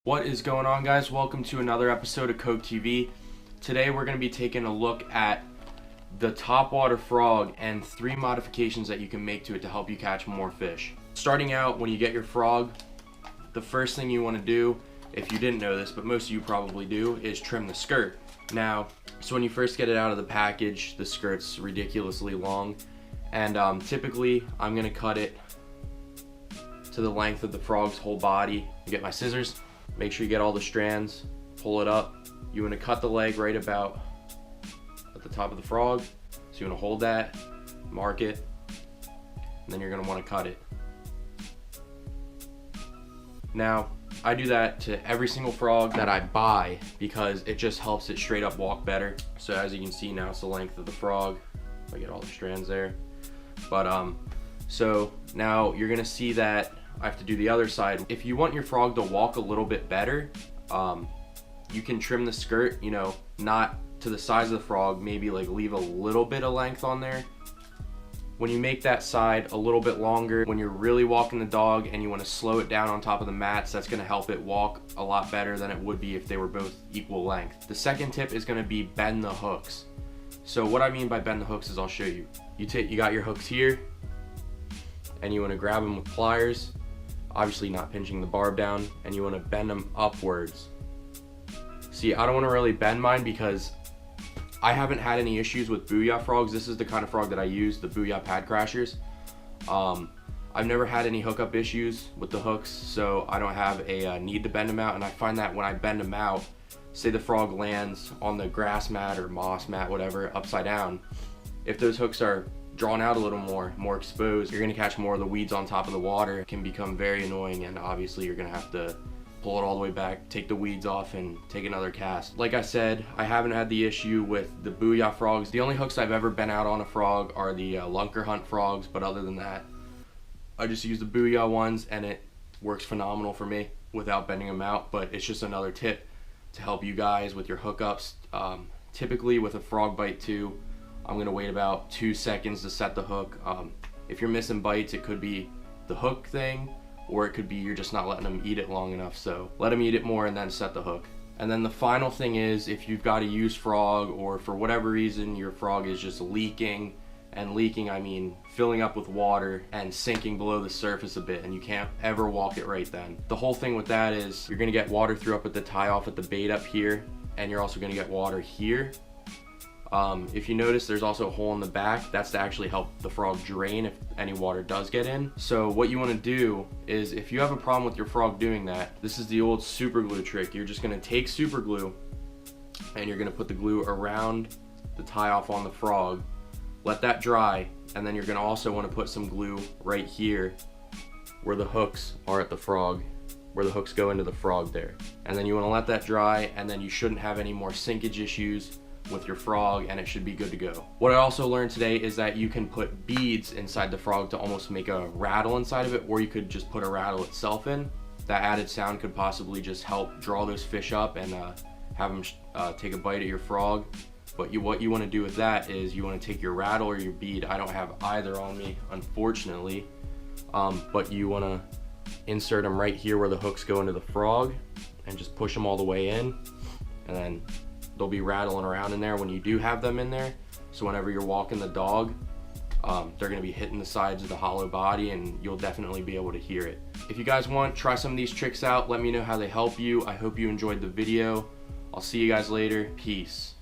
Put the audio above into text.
What is going on, guys? Welcome to another episode of Coke TV. Today we're going to be taking a look at the topwater frog and 3 modifications that you can make to it to help you catch more fish. Starting out, when you get your frog, the first thing you want to do, if you didn't know this, but most of you probably do, is trim the skirt. Now, so when you first get it out of the package, the skirt's ridiculously long, and typically I'm going to cut it to the length of the frog's whole body. You get my scissors, make sure you get all the strands, pull it up. You want to cut the leg right about at the top of the frog. So you want to hold that, mark it, and then you're going to want to cut it. Now, I do that to every single frog that I buy because it just helps it straight up walk better. So as you can see now, it's the length of the frog. I get all the strands there. But so now you're gonna see that I have to do the other side. If you want your frog to walk a little bit better, you can trim the skirt, you know, not to the size of the frog, maybe like leave a little bit of length on there. When you make that side a little bit longer, when you're really walking the dog and you want to slow it down on top of the mats, that's going to help it walk a lot better than it would be if they were both equal length. The second tip is going to be bend the hooks. So what I mean by bend the hooks is I'll show you. You got your hooks here and you want to grab them with pliers, obviously not pinching the barb down, and you want to bend them upwards. See, I don't want to really bend mine because I haven't had any issues with Booyah frogs. This is the kind of frog that I use, the Booyah pad crashers. I've never had any hookup issues with the hooks, so I don't have a need to bend them out. And I find that when I bend them out, say the frog lands on the grass mat or moss mat, whatever, upside down, if those hooks are drawn out a little more exposed, you're gonna catch more of the weeds on top of the water. It can become very annoying, and obviously you're gonna have to pull it all the way back, take the weeds off, and take another cast. Like I said, I haven't had the issue with the Booyah frogs. The only hooks I've ever bent out on a frog are the Lunker Hunt frogs, but other than that, I just use the Booyah ones, and it works phenomenal for me without bending them out. But it's just another tip to help you guys with your hookups. Typically with a frog bite too, I'm gonna wait about 2 seconds to set the hook. If you're missing bites, it could be the hook thing, or it could be you're just not letting them eat it long enough. So let them eat it more and then set the hook. And then the final thing is, if you've got a used frog, or for whatever reason your frog is just leaking, and leaking I mean filling up with water and sinking below the surface a bit, and you can't ever walk it right then. The whole thing with that is you're gonna get water through up at the tie off at the bait up here, and you're also gonna get water here. If you notice, there's also a hole in the back. That's to actually help the frog drain if any water does get in. So what you want to do is, if you have a problem with your frog doing that, this is the old super glue trick. You're just going to take super glue and you're going to put the glue around the tie off on the frog, let that dry, and then you're going to also want to put some glue right here where the hooks are at the frog, where the hooks go into the frog there. And then you want to let that dry, and then you shouldn't have any more sinkage issues with your frog, and it should be good to go. What I also learned today is that you can put beads inside the frog to almost make a rattle inside of it, or you could just put a rattle itself in. That added sound could possibly just help draw those fish up and have them take a bite at your frog. But what you want to do with that is you want to take your rattle or your bead. I don't have either on me, unfortunately, but you want to insert them right here where the hooks go into the frog and just push them all the way in, and then they'll be rattling around in there when you do have them in there. So whenever you're walking the dog, they're gonna be hitting the sides of the hollow body, and you'll definitely be able to hear it. If you guys want, try some of these tricks out. Let me know how they help you. I hope you enjoyed the video. I'll see you guys later. Peace.